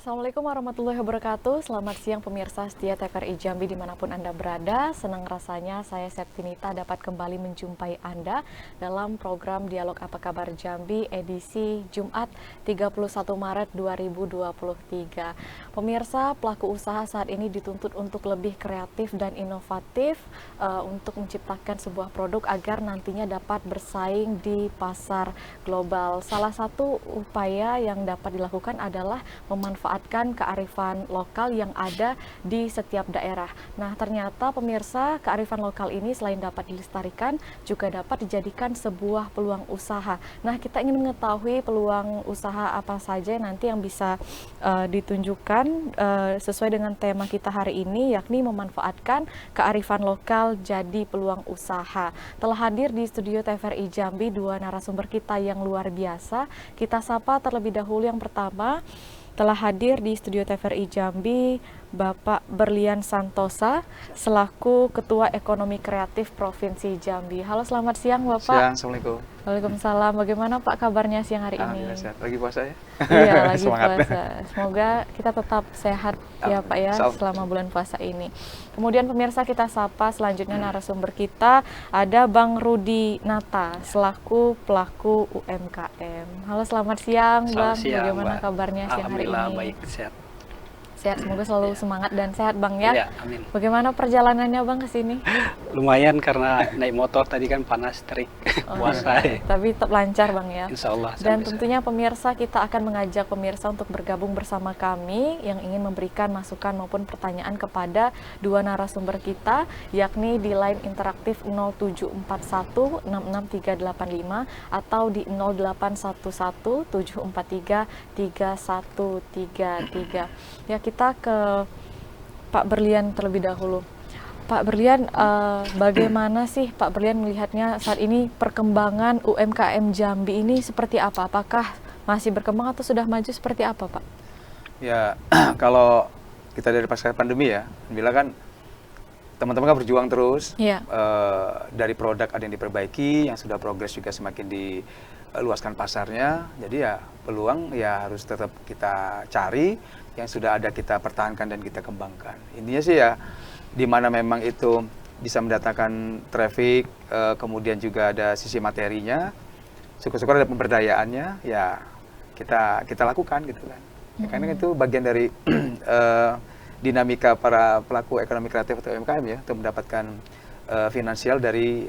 Assalamualaikum warahmatullahi wabarakatuh. Selamat siang pemirsa setia TVRI Jambi dimanapun Anda berada. Senang rasanya saya Septinita dapat kembali menjumpai Anda dalam program Dialog Apa Kabar Jambi edisi Jumat 31 Maret 2023. Pemirsa, pelaku usaha saat ini dituntut untuk lebih kreatif dan inovatif untuk menciptakan sebuah produk agar nantinya dapat bersaing di pasar global. Salah satu upaya yang dapat dilakukan adalah memanfaatkan kearifan lokal yang ada di setiap daerah. Nah, ternyata pemirsa, kearifan lokal ini selain dapat dilestarikan, juga dapat dijadikan sebuah peluang usaha. Nah, kita ingin mengetahui peluang usaha apa saja nanti yang bisa ditunjukkan sesuai dengan tema kita hari ini, yakni memanfaatkan kearifan lokal jadi peluang usaha. Telah hadir di studio TVRI Jambi dua narasumber kita yang luar biasa. Kita sapa terlebih dahulu yang pertama. Telah hadir di studio TVRI Jambi Bapak Berlian Santosa selaku Ketua Ekonomi Kreatif Provinsi Jambi. Halo, selamat siang Bapak. Siang, Assalamualaikum. Waalaikumsalam. Bagaimana Pak kabarnya siang hari ini? Sehat. Lagi puasa ya? Iya, lagi Semangat. puasa. Semoga kita tetap sehat ya Pak ya selama bulan puasa ini. Kemudian pemirsa, kita sapa selanjutnya narasumber kita, ada Bang Rudi Nata selaku pelaku UMKM. Halo, selamat siang Bang. Siang, Bagaimana Mbak. kabarnya siang hari ini? Alhamdulillah baik, sehat. Sehat, semoga selalu semangat dan sehat Bang ya. Iya, amin. Bagaimana perjalanannya Bang ke sini? Lumayan karena naik motor tadi kan panas terik puasa. Tapi tetap lancar Bang ya. Insya Allah. Dan sampai tentunya pemirsa, kita akan mengajak pemirsa untuk bergabung bersama kami yang ingin memberikan masukan maupun pertanyaan kepada dua narasumber kita, yakni di line interaktif 0741 66385 atau di 0811 743 3133. Ya, kita ke Pak Berlian terlebih dahulu. Pak Berlian, bagaimana sih Pak Berlian melihatnya saat ini perkembangan UMKM Jambi ini seperti apa? Apakah masih berkembang atau sudah maju seperti apa Pak? Ya, kalau kita dari pasca pandemi ya, bila kan teman-teman kan berjuang terus. Iya. Dari produk ada yang diperbaiki, yang sudah progres juga semakin diluaskan pasarnya. Jadi ya peluang ya harus tetap kita cari, yang sudah ada kita pertahankan dan kita kembangkan. Intinya sih ya, di mana memang itu bisa mendatangkan traffic, kemudian juga ada sisi materinya, syukur-syukur ada pemberdayaannya, ya kita lakukan gitu kan. Ya, karena itu bagian dari dinamika para pelaku ekonomi kreatif atau UMKM ya, untuk mendapatkan finansial dari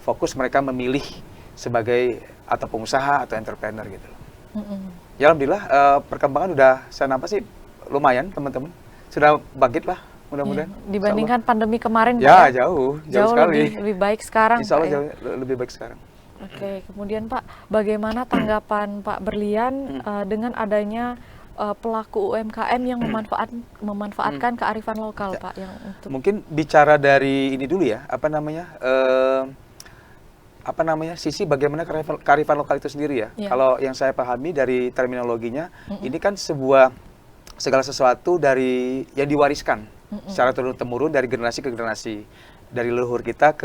fokus mereka memilih sebagai atau pengusaha atau entrepreneur gitu. Ya alhamdulillah perkembangan udah saya nampak sih lumayan teman-teman, sudah bangkit lah mudah-mudahan. Ya, dibandingkan pandemi kemarin ya, Pak, jauh sekali. lebih baik sekarang. Insya Allah Pak, jauh lebih baik sekarang. Oke, kemudian Pak, bagaimana tanggapan Pak Berlian dengan adanya pelaku UMKM yang memanfaatkan kearifan lokal Pak? Yang untuk Mungkin bicara dari ini dulu ya, sisi bagaimana kearifan lokal itu sendiri ya. Kalau yang saya pahami dari terminologinya, ini kan segala sesuatu dari yang diwariskan secara turun-temurun dari generasi ke generasi, dari leluhur kita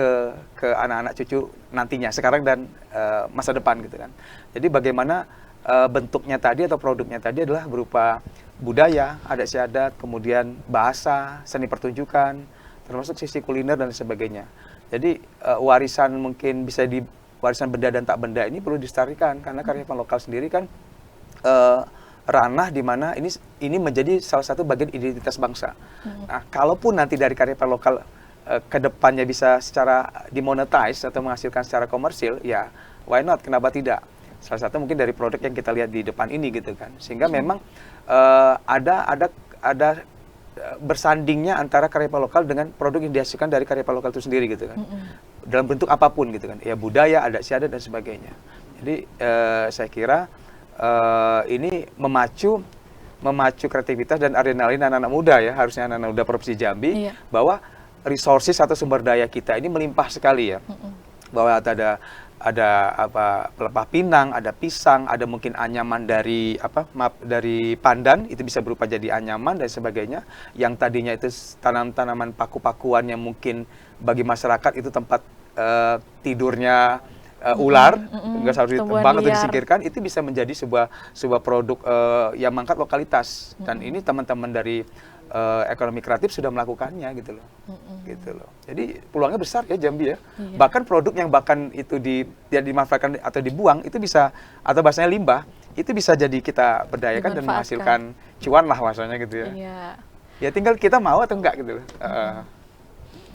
ke anak-anak cucu nantinya, sekarang dan masa depan gitu kan. Jadi bagaimana bentuknya tadi atau produknya tadi adalah berupa budaya, adat istiadat, kemudian bahasa, seni pertunjukan, termasuk sisi kuliner dan sebagainya. Jadi warisan mungkin bisa warisan benda dan tak benda ini perlu dilestarikan, karena kearifan lokal sendiri kan ranah di mana ini menjadi salah satu bagian identitas bangsa. Nah, kalaupun nanti dari kearifan lokal ke depannya bisa secara dimonetize atau menghasilkan secara komersil, ya why not, kenapa tidak? Salah satu mungkin dari produk yang kita lihat di depan ini gitu kan. Sehingga memang ada bersandingnya antara kearifan lokal dengan produk yang dihasilkan dari kearifan lokal itu sendiri gitu kan. Dalam bentuk apapun gitu kan. Ya budaya, adat istiadat dan sebagainya. Jadi saya kira ini memacu memacu kreativitas dan adrenalin anak-anak muda ya, harusnya anak-anak muda Provinsi Jambi, bahwa resources atau sumber daya kita ini melimpah sekali ya. Bahwa ada apa pelepah pinang, ada pisang, ada mungkin anyaman dari dari pandan, itu bisa berupa jadi anyaman dan sebagainya. Yang tadinya itu tanaman paku-pakuan yang mungkin bagi masyarakat itu tempat tidurnya ular, nggak harus ditebang atau disingkirkan, itu bisa menjadi sebuah produk yang mengangkat lokalitas. Dan ini teman-teman dari ekonomi kreatif sudah melakukannya gitu loh. Gitu loh. Jadi peluangnya besar ya Jambi ya. Bahkan produk yang bahkan itu dimanfaatkan atau dibuang itu bisa, atau bahasanya limbah, itu bisa jadi kita berdayakan dan menghasilkan cuan lah bahasanya gitu ya. Ya tinggal kita mau atau enggak gitu loh.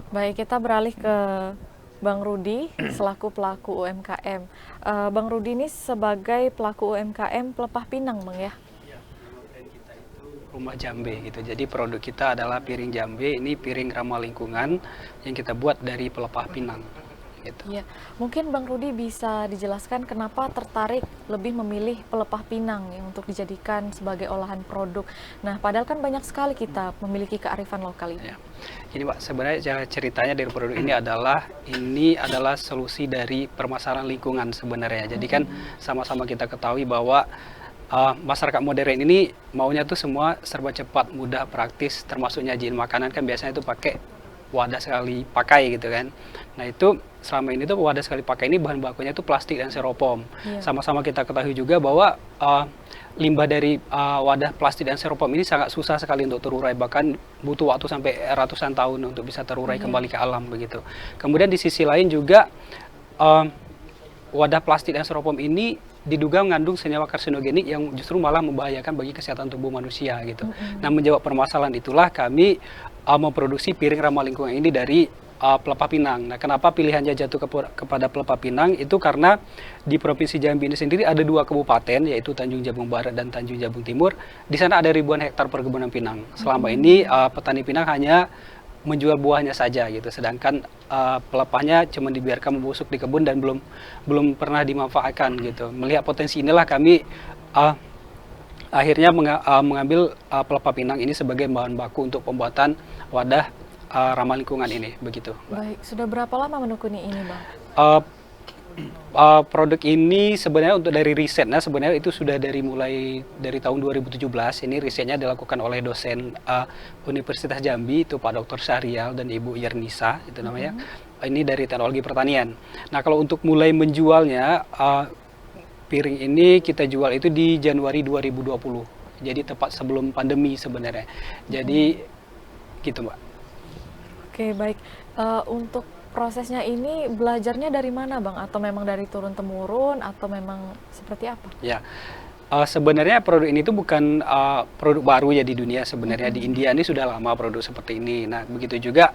Baik, kita beralih ke Bang Rudi selaku pelaku UMKM. Bang Rudi ini sebagai pelaku UMKM pelepah pinang, Bang ya? Rumah Jambe gitu. Jadi produk kita adalah piring Jambe, ini piring ramah lingkungan yang kita buat dari pelepah pinang. Gitu. Ya, mungkin Bang Rudi bisa dijelaskan kenapa tertarik lebih memilih pelepah pinang ya, untuk dijadikan sebagai olahan produk. Nah, padahal kan banyak sekali kita memiliki kearifan lokal ini. Ya. Ini Pak, sebenarnya ceritanya dari produk ini adalah solusi dari permasalahan lingkungan sebenarnya. Jadi kan sama-sama kita ketahui bahwa masyarakat modern ini maunya tuh semua serba cepat, mudah, praktis, termasuk nyajiin makanan kan biasanya itu pakai wadah sekali pakai gitu kan. Nah itu selama ini tuh wadah sekali pakai ini bahan bakunya itu plastik dan styrofoam. Sama-sama kita ketahui juga bahwa limbah dari wadah plastik dan styrofoam ini sangat susah sekali untuk terurai, bahkan butuh waktu sampai ratusan tahun untuk bisa terurai kembali ke alam begitu. Kemudian di sisi lain juga wadah plastik dan styrofoam ini diduga mengandung senyawa karsinogenik yang justru malah membahayakan bagi kesehatan tubuh manusia gitu. Nah, menjawab permasalahan itulah kami memproduksi piring ramah lingkungan ini dari pelepah pinang. Nah, kenapa pilihannya jatuh kepada pelepah pinang? Itu karena di Provinsi Jambi ini sendiri ada 2 kabupaten, yaitu Tanjung Jabung Barat dan Tanjung Jabung Timur. Di sana ada ribuan hektar perkebunan pinang. Selama ini petani pinang hanya menjual buahnya saja gitu, sedangkan pelepahnya cuma dibiarkan membusuk di kebun dan belum pernah dimanfaatkan gitu. Melihat potensi inilah kami akhirnya mengambil pelepah pinang ini sebagai bahan baku untuk pembuatan wadah ramah lingkungan ini begitu. Baik, sudah berapa lama menekuni ini, Bang? Produk ini sebenarnya untuk dari risetnya sebenarnya itu sudah mulai dari tahun 2017. Ini risetnya dilakukan oleh dosen Universitas Jambi, itu Pak Dr. Syahrial dan Ibu Yernisa itu namanya. Ini dari teknologi pertanian. Nah, kalau untuk mulai menjualnya piring ini kita jual itu di Januari 2020. Jadi tepat sebelum pandemi sebenarnya. Jadi gitu, Mbak. Oke, baik. Untuk prosesnya ini belajarnya dari mana, Bang? Atau memang dari turun-temurun atau memang seperti apa? Ya, sebenarnya produk ini tuh bukan produk baru ya di dunia sebenarnya. Di India ini sudah lama produk seperti ini. Nah, begitu juga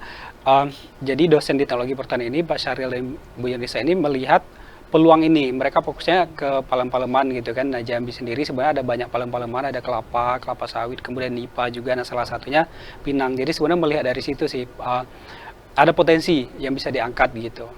jadi dosen di teknologi pertanian ini, Pak Syaril dan Bu Yernisa ini melihat peluang ini. Mereka fokusnya ke palem-paleman gitu kan. Nah, Jambi sendiri sebenarnya ada banyak palem-paleman, ada kelapa sawit, kemudian nipa juga. Nah, salah satunya pinang. Jadi sebenarnya melihat dari situ sih ada potensi yang bisa diangkat gitu.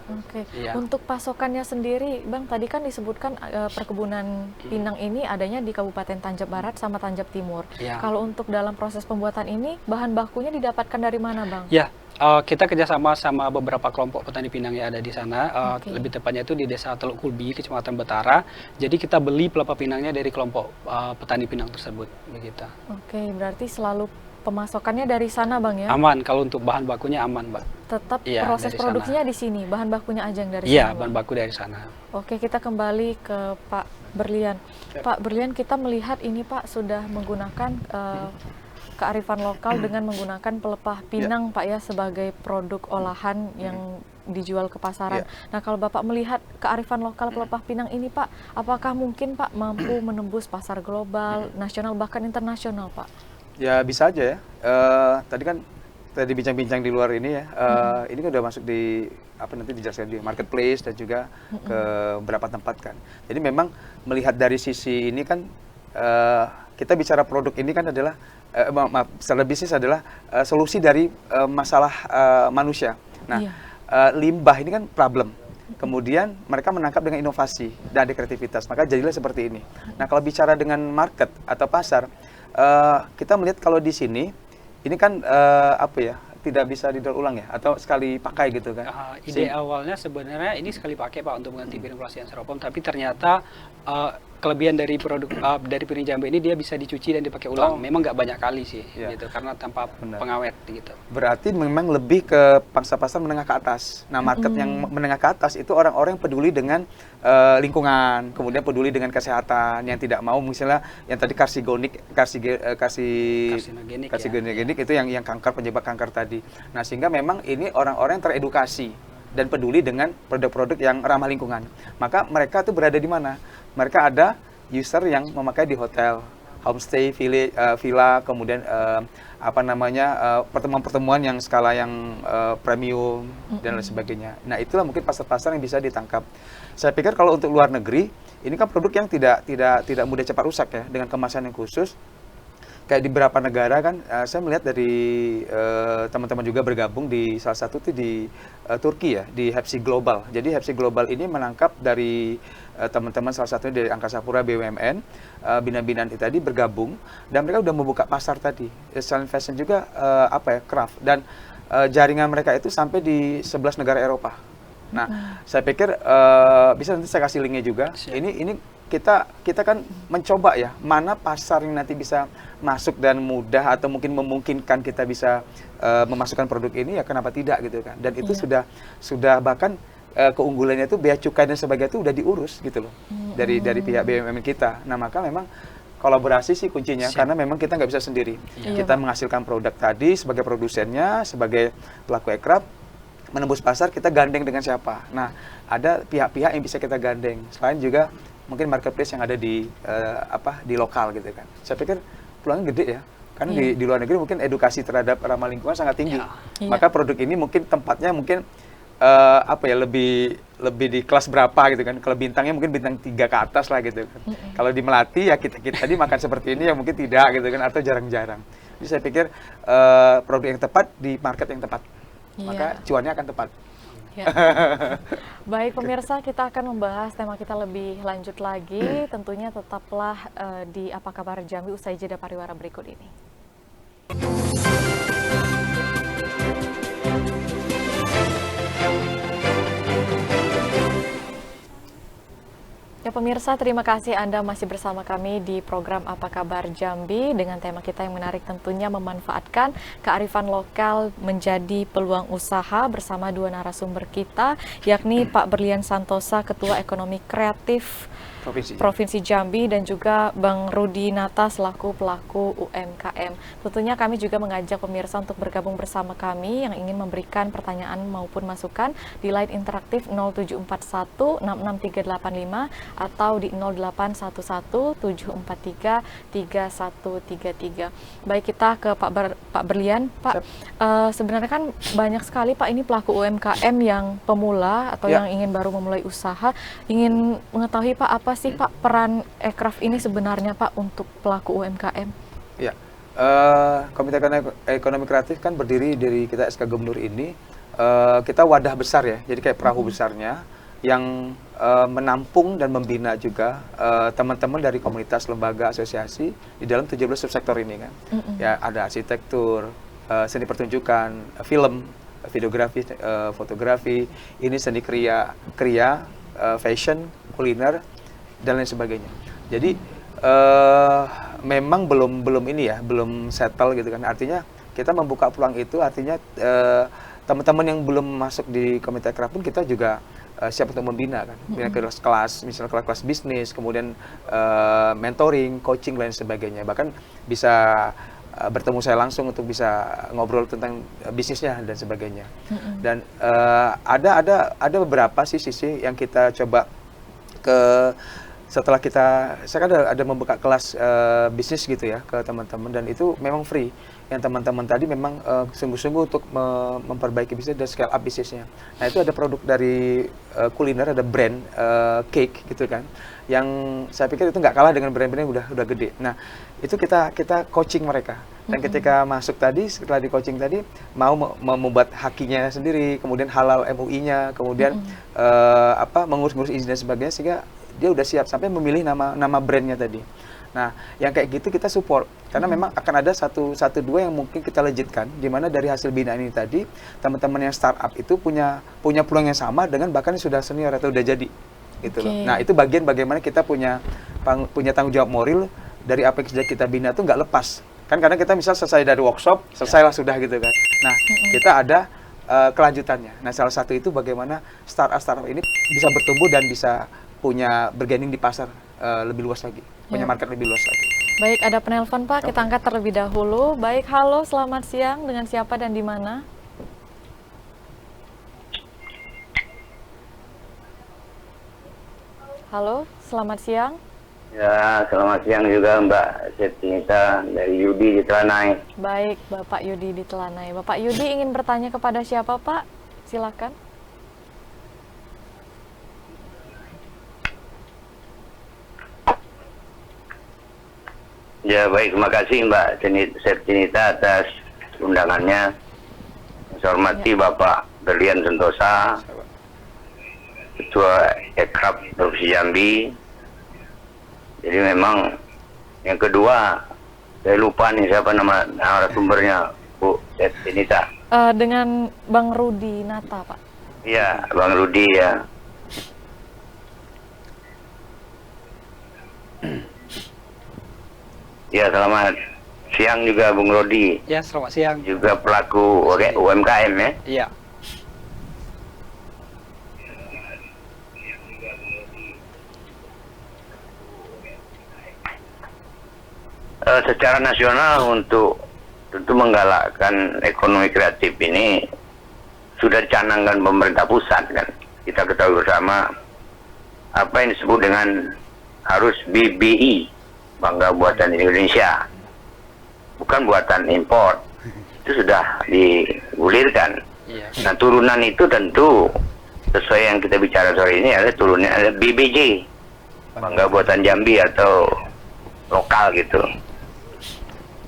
Oke. Untuk pasokannya sendiri, Bang, tadi kan disebutkan perkebunan pinang ini adanya di Kabupaten Tanjab Barat sama Tanjab Timur. Kalau untuk dalam proses pembuatan ini, bahan bakunya didapatkan dari mana, Bang? Ya, kita kerjasama sama beberapa kelompok petani pinang yang ada di sana. Lebih tepatnya itu di Desa Teluk Kulbi, Kecamatan Betara. Jadi kita beli pelepah pinangnya dari kelompok petani pinang tersebut, begitu. Oke, berarti selalu pemasokannya dari sana, Bang ya? Aman, kalau untuk bahan bakunya aman, Mbak. Tetap proses produksinya di sini, bahan bakunya aja yang dari sana? Iya, bahan baku dari sana. Oke, kita kembali ke Pak Berlian. Pak Berlian, kita melihat ini Pak sudah menggunakan kearifan lokal dengan menggunakan pelepah pinang Pak ya sebagai produk olahan yang dijual ke pasaran. Nah, kalau Bapak melihat kearifan lokal pelepah pinang ini Pak, apakah mungkin Pak mampu menembus pasar global, nasional bahkan internasional Pak? Ya bisa aja ya. Tadi bincang-bincang di luar ini ya. Ini kan udah masuk di nanti dijelaskan di marketplace dan juga ke beberapa tempat kan. Jadi memang melihat dari sisi ini kan kita bicara produk ini kan adalah secara bisnis adalah solusi dari masalah manusia. Nah, limbah ini kan problem. Kemudian mereka menangkap dengan inovasi dan ada kreativitas. Maka jadilah seperti ini. Nah, kalau bicara dengan market atau pasar, kita melihat kalau di sini ini kan apa ya, tidak bisa didaur ulang ya, atau sekali pakai gitu kan. Ide awalnya sebenarnya ini sekali pakai Pak untuk mengganti piring plastik yang styrofoam, tapi ternyata kelebihan dari produk dari piring Jambe ini dia bisa dicuci dan dipakai ulang. Memang nggak banyak kali sih, gitu, karena tanpa pengawet gitu. Berarti memang lebih ke pangsa pasar menengah ke atas. Nah, market yang menengah ke atas itu orang-orang yang peduli dengan lingkungan, kemudian peduli dengan kesehatan, yang tidak mau misalnya yang tadi karsinogenik itu yang kanker, penyebab kanker tadi. Nah, sehingga memang ini orang-orang yang teredukasi dan peduli dengan produk-produk yang ramah lingkungan. Maka mereka tuh berada di mana? Mereka ada user yang memakai di hotel, homestay, villa, kemudian pertemuan-pertemuan yang skala yang premium dan lain sebagainya. Nah, itulah mungkin pasar-pasar yang bisa ditangkap. Saya pikir kalau untuk luar negeri, ini kan produk yang tidak mudah cepat rusak ya, dengan kemasan yang khusus. Kayak di beberapa negara kan, saya melihat dari teman-teman juga bergabung di salah satu itu di Turki ya, di Hepsi Global. Jadi Hepsi Global ini menangkap dari teman-teman salah satunya dari Angkasa Pura BUMN, bina-binaan itu tadi bergabung, dan mereka udah membuka pasar tadi. Selain fashion juga craft, dan jaringan mereka itu sampai di 11 negara Eropa. Nah, saya pikir bisa nanti saya kasih linknya juga. Ini kita kan mencoba ya, mana pasar yang nanti bisa masuk dan mudah atau mungkin memungkinkan kita bisa memasukkan produk ini, ya kenapa tidak gitu kan. Dan itu sudah bahkan keunggulannya itu bea cukai dan sebagainya itu udah diurus gitu loh dari pihak BUMN kita. Nah, maka memang kolaborasi sih kuncinya, karena memang kita nggak bisa sendiri. Kita menghasilkan produk tadi sebagai produsennya, sebagai pelaku aircraft, menembus pasar kita gandeng dengan siapa. Nah, ada pihak-pihak yang bisa kita gandeng. Selain juga mungkin marketplace yang ada di lokal gitu kan. Saya pikir peluangnya gede ya. Karena di luar negeri mungkin edukasi terhadap ramah lingkungan sangat tinggi. Maka produk ini mungkin tempatnya mungkin lebih di kelas berapa gitu kan. Kalau bintangnya mungkin bintang 3 ke atas lah gitu kan. Kalau di Melati ya kita tadi makan seperti ini ya mungkin tidak gitu kan, atau jarang-jarang. Jadi saya pikir produk yang tepat di market yang tepat. Maka cuannya akan tepat. Baik pemirsa, kita akan membahas tema kita lebih lanjut lagi. Tentunya tetaplah di Apa Kabar Jambi usai jeda pariwara berikut ini. Ya pemirsa, terima kasih Anda masih bersama kami di program Apa Kabar Jambi dengan tema kita yang menarik, tentunya memanfaatkan kearifan lokal menjadi peluang usaha bersama dua narasumber kita, yakni Pak Berlian Santosa, Ketua Ekonomi Kreatif Provinsi Jambi, dan juga Bang Rudi Nata selaku pelaku UMKM. Tentunya kami juga mengajak pemirsa untuk bergabung bersama kami yang ingin memberikan pertanyaan maupun masukan di line interaktif 0741 66385 atau di 0811 743 3133. Baik, kita ke Pak Berlian. Pak, sebenarnya kan banyak sekali Pak ini pelaku UMKM yang pemula atau yang ingin baru memulai usaha, ingin mengetahui Pak, apa sih Pak peran aircraft ini sebenarnya Pak untuk pelaku UMKM? Ya, Komite Ekonomi Kreatif kan berdiri dari kita SK Gubernur ini, kita wadah besar ya, jadi kayak perahu besarnya yang menampung dan membina juga teman-teman dari komunitas, lembaga, asosiasi di dalam 17 subsektor ini kan. Ya, ada arsitektur, seni pertunjukan, film, videografi, fotografi, ini seni kriya, fashion, kuliner, dan lain sebagainya. Jadi memang belum ini ya, belum settle gitu kan. Artinya kita membuka peluang itu, artinya teman-teman yang belum masuk di Komite Aircraft pun kita juga siap untuk membina kan. Bina kelas-kelas, misalnya kelas-kelas bisnis, kemudian mentoring, coaching, lain sebagainya. Bahkan bisa bertemu saya langsung untuk bisa ngobrol tentang bisnisnya dan sebagainya. Dan ada beberapa sisi yang kita coba setelah saya kan ada membuka kelas bisnis gitu ya ke teman-teman, dan itu memang free. Yang teman-teman tadi memang sungguh-sungguh untuk memperbaiki bisnis dan scale up bisnisnya. Nah, itu ada produk dari kuliner, ada brand cake gitu kan, yang saya pikir itu nggak kalah dengan brand-brand yang udah gede. Nah, itu kita coaching mereka. Dan ketika masuk tadi, setelah di coaching tadi, mau membuat hakinya sendiri, kemudian halal MUI-nya, kemudian mengurus-ngurus izin dan sebagainya, sehingga dia udah siap sampai memilih nama brandnya tadi. Nah, yang kayak gitu kita support karena memang akan ada satu dua yang mungkin kita legitkan, di mana dari hasil binaan ini tadi teman-teman yang startup itu punya peluang yang sama dengan bahkan yang sudah senior atau udah jadi gitu loh. Nah, itu bagian bagaimana kita punya tanggung jawab moral dari apa yang sudah kita bina itu nggak lepas kan, karena kita misal selesai dari workshop selesailah sudah gitu kan. Nah, kita ada kelanjutannya. Nah, salah satu itu bagaimana startup ini bisa bertumbuh dan bisa punya bergaining di pasar lebih luas lagi, punya market lebih luas lagi. Baik, ada penelpon Pak, kita angkat terlebih dahulu. Baik, halo, selamat siang, dengan siapa dan di mana? Halo, selamat siang. Ya, selamat siang juga Mbak Septinita dari Yudi di Telanai. Baik, Bapak Yudi di Telanai. Bapak Yudi ingin bertanya kepada siapa Pak? Silakan. Ya baik, terima kasih Mbak Septinita atas undangannya. Saya hormati Bapak Berlian Sentosa, Ketua Ekrab Provinsi Jambi. Jadi memang yang kedua, saya lupa nih siapa nama narasumbernya, Bu Septinita. Dengan Bang Rudi Nata, Pak. Iya, Bang Rudi ya. Ya, selamat siang juga Bung Rodi. Ya, selamat siang. Juga pelaku UMKM ya. Iya. Secara nasional untuk tentu menggalakkan ekonomi kreatif ini sudah dicanangkan pemerintah pusat kan. Kita ketahui bersama apa yang disebut dengan harus BBI, bangga buatan Indonesia, bukan buatan impor. Itu sudah digulirkan. Iya. Nah, turunan itu tentu sesuai yang kita bicara sore ini adalah turunnya ada BBJ, bangga buatan Jambi atau lokal gitu.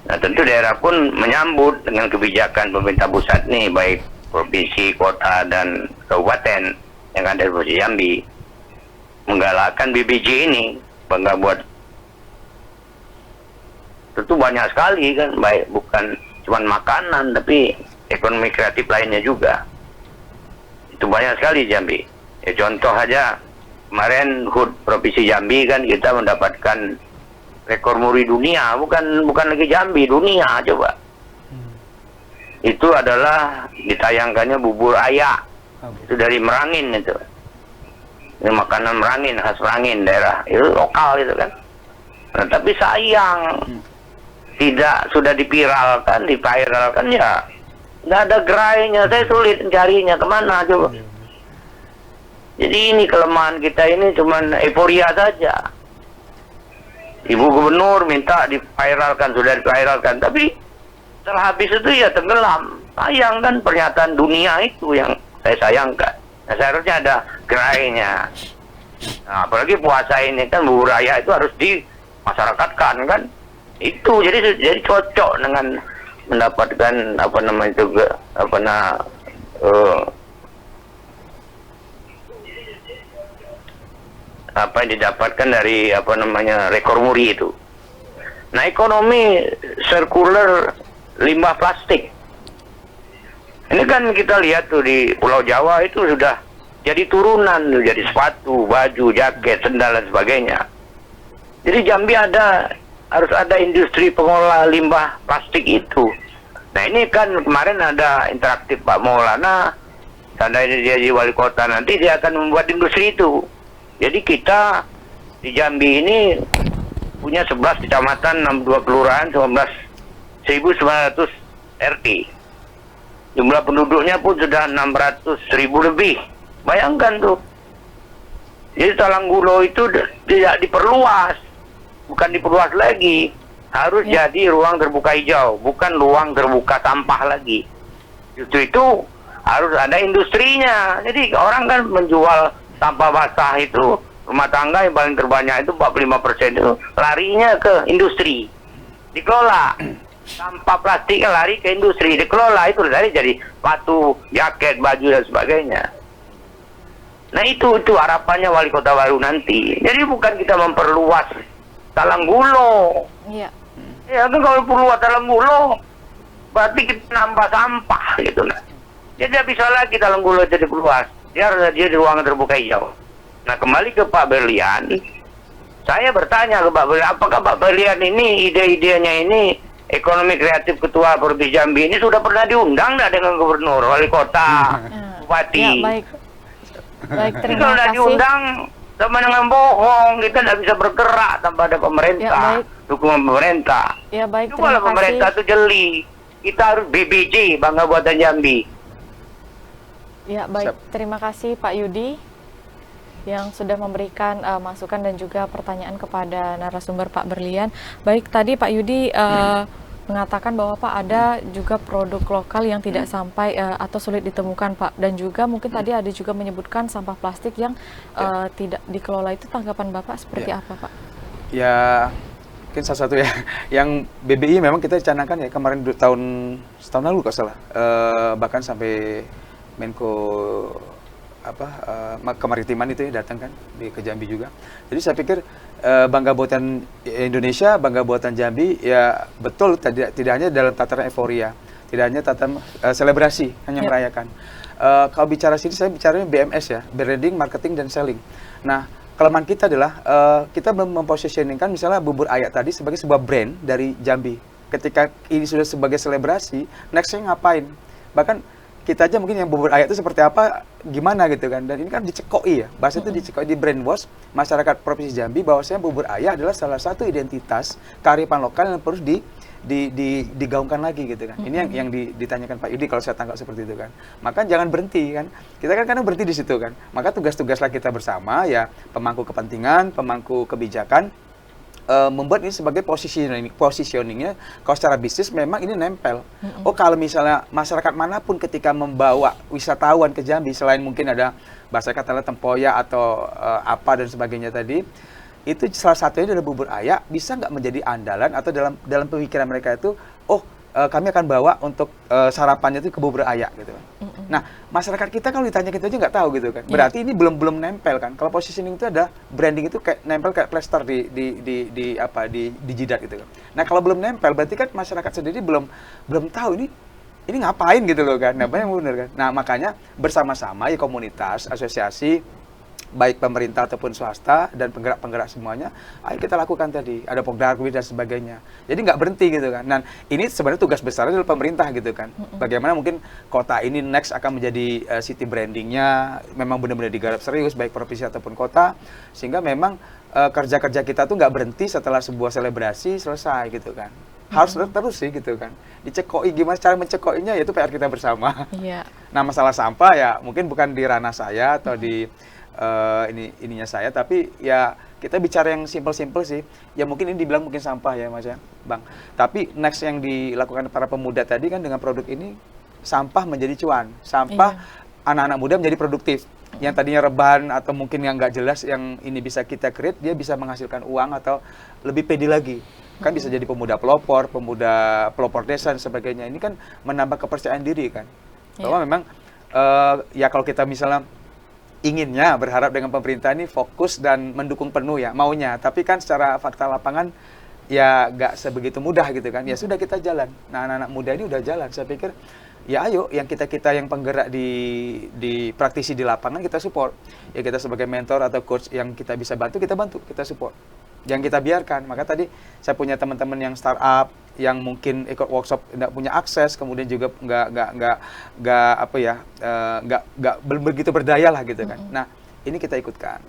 Nah, tentu daerah pun menyambut dengan kebijakan pemerintah pusat nih, baik provinsi, kota, dan kabupaten yang ada di Provinsi Jambi, menggalakkan BBJ ini, bangga buat. Tentu banyak sekali kan, baik bukan cuma makanan, tapi ekonomi kreatif lainnya juga. Itu banyak sekali Jambi. Ya, contoh aja, kemarin HUT Provinsi Jambi kan kita mendapatkan rekor muri dunia, bukan lagi Jambi, dunia coba. Itu adalah ditayangkannya bubur ayak. Itu dari Merangin itu. Ini makanan Merangin, khas Merangin daerah. Itu lokal itu kan. Nah, tapi sayang tidak sudah diviralkan ya nggak ada gerainya, saya sulit mencarinya kemana coba. Jadi ini kelemahan kita ini cuman euforia saja. Ibu Gubernur minta diviralkan, sudah diviralkan, tapi setelah habis itu ya tenggelam. Sayang kan pernyataan dunia itu yang saya sayangkan. Nah, seharusnya ada gerainya. Nah, apalagi puasa ini kan bubur raya itu harus dimasyarakatkan kan. Itu jadi cocok dengan mendapatkan apa yang didapatkan dari rekor muri itu. Nah, ekonomi sirkular limbah plastik ini kan kita lihat tuh di Pulau Jawa itu sudah jadi turunan, jadi sepatu, baju, jaket, sendal dan sebagainya. Jadi Jambi harus ada industri pengolah limbah plastik itu. Nah, ini kan kemarin ada interaktif Pak Maulana, seandainya dia jadi wali kota nanti dia akan membuat industri itu. Jadi kita di Jambi ini punya 11 kecamatan, 62 kelurahan, 1.900 RT. Jumlah penduduknya pun sudah 600.000 lebih. Bayangkan tuh. Jadi Talanggulo itu tidak diperluas. Bukan diperluas lagi, harus jadi ruang terbuka hijau, bukan ruang terbuka sampah lagi. Justru itu harus ada industrinya. Jadi orang kan menjual sampah basah itu, rumah tangga yang paling terbanyak itu 45% itu larinya ke industri, dikelola. Sampah plastiknya lari ke industri, dikelola, itu dari jadi sepatu, jaket, baju dan sebagainya. Nah, itu harapannya wali kota baru nanti. Jadi bukan kita memperluas talang gulo. Iya. Ya kan kalau perlu talang gulo, berarti kita nambah sampah gitu nah. Jadi tidak bisa lagi talang gulo jadi luas. Dia di ruangan terbuka hijau. Nah kembali ke Pak Berlian, saya bertanya ke Pak Berlian, apakah Pak Berlian ini ide-idenya ini ekonomi kreatif Ketua Provinsi Jambi ini sudah pernah diundang nggak dengan Gubernur, Wali Kota, Bupati? Ya, baik. Baik, Jadi terima kalau tidak kasih. diundang sama dengan bohong, kita tidak bisa bergerak tanpa ada pemerintah, Ya, baik. dukungan pemerintah. Ya, baik, Coba terima pemerintah kasih. itu jeli, kita harus BBJ, Bangga Buatan Jambi. Ya, baik. Siap. Terima kasih Pak Yudi yang sudah memberikan masukan dan juga pertanyaan kepada narasumber Pak Berlian. Baik, tadi Pak Yudi mengatakan bahwa Pak ada juga produk lokal yang tidak sampai atau sulit ditemukan Pak, dan juga mungkin tadi ada juga menyebutkan sampah plastik yang tidak dikelola. Itu tanggapan Bapak seperti apa Pak? Ya, mungkin salah satu ya, yang BBI memang kita canangkan ya kemarin setahun lalu kalau salah, bahkan sampai Menko kemaritiman itu ya datang kan ke Jambi juga. Jadi saya pikir bangga buatan Indonesia, bangga buatan Jambi ya betul, tidak hanya dalam tataran euforia, tidak hanya tataran selebrasi, hanya merayakan. Kalau bicara sini saya bicaranya BMS ya, branding, marketing dan selling. Nah, kelemahan kita adalah kita belum mempositioningkan misalnya bubur ayak tadi sebagai sebuah brand dari Jambi. Ketika ini sudah sebagai selebrasi, nextnya ngapain? Bahkan kita aja mungkin yang bubur ayak itu seperti apa, gimana gitu kan. Dan ini kan dicekoi ya, bahasa itu dicekoi, di brainwash masyarakat Provinsi Jambi bahwasanya bubur ayak adalah salah satu identitas kearifan lokal yang perlu digaungkan lagi gitu kan. Ini yang ditanyakan Pak Yudi kalau saya tangkap seperti itu kan. Maka jangan berhenti kan. Kita kan kadang berhenti di situ kan. Maka tugas-tugaslah kita bersama ya, pemangku kepentingan, pemangku kebijakan, membuat ini sebagai positioningnya. Kalau secara bisnis memang ini nempel. Oh, kalau misalnya masyarakat manapun ketika membawa wisatawan ke Jambi, selain mungkin ada bahasa katakanlah tempoyak atau apa dan sebagainya tadi, itu salah satunya adalah bubur ayak, bisa nggak menjadi andalan atau dalam pemikiran mereka itu, kami akan bawa untuk sarapannya itu ke bubur ayak gitu. Nah, masyarakat kita kalau ditanya kita aja nggak tahu gitu kan. Berarti ini belum nempel kan. Kalau positioning itu ada branding itu kayak nempel kayak plester di jidat gitu kan. Nah, kalau belum nempel berarti kan masyarakat sendiri belum tahu ini ngapain gitu loh kan. Nah, yang benar kan. Nah, makanya bersama-sama ya komunitas, asosiasi, baik pemerintah ataupun swasta dan penggerak-penggerak semuanya, ayo kita lakukan tadi, ada Pogdarwi dan sebagainya. Jadi nggak berhenti gitu kan. Dan ini sebenarnya tugas besarnya adalah pemerintah gitu kan. Bagaimana mungkin kota ini next akan menjadi city brandingnya, memang benar-benar digarap serius baik provinsi ataupun kota, sehingga memang kerja-kerja kita tuh nggak berhenti setelah sebuah selebrasi selesai gitu kan. Harus terus sih gitu kan. Dicekoi, gimana cara mencekoinya, yaitu PR kita bersama. Iya. Nah, masalah sampah ya mungkin bukan di ranah saya atau di ininya saya, tapi ya kita bicara yang simple-simple sih. Ya mungkin ini dibilang mungkin sampah ya Mas ya, Bang. Tapi next yang dilakukan para pemuda tadi kan dengan produk ini, sampah menjadi cuan. Sampah anak-anak muda menjadi produktif. Yang tadinya rebahan atau mungkin yang nggak jelas, yang ini bisa kita create, dia bisa menghasilkan uang atau lebih pede lagi. Kan bisa jadi pemuda pelopor desa dan sebagainya. Ini kan menambah kepercayaan diri kan. Bahwa memang ya kalau kita misalnya inginnya berharap dengan pemerintah ini fokus dan mendukung penuh ya maunya, tapi kan secara fakta lapangan ya nggak sebegitu mudah gitu kan. Ya sudah, kita jalan. Nah, anak-anak muda ini udah jalan. Saya pikir ya ayo yang kita yang penggerak di praktisi di lapangan kita support. Ya kita sebagai mentor atau coach yang kita bisa bantu, kita support. Yang kita biarkan. Maka tadi saya punya teman-teman yang startup yang mungkin ikut workshop tidak punya akses, kemudian juga nggak begitu berdaya lah gitu kan. Nah, ini kita ikutkan,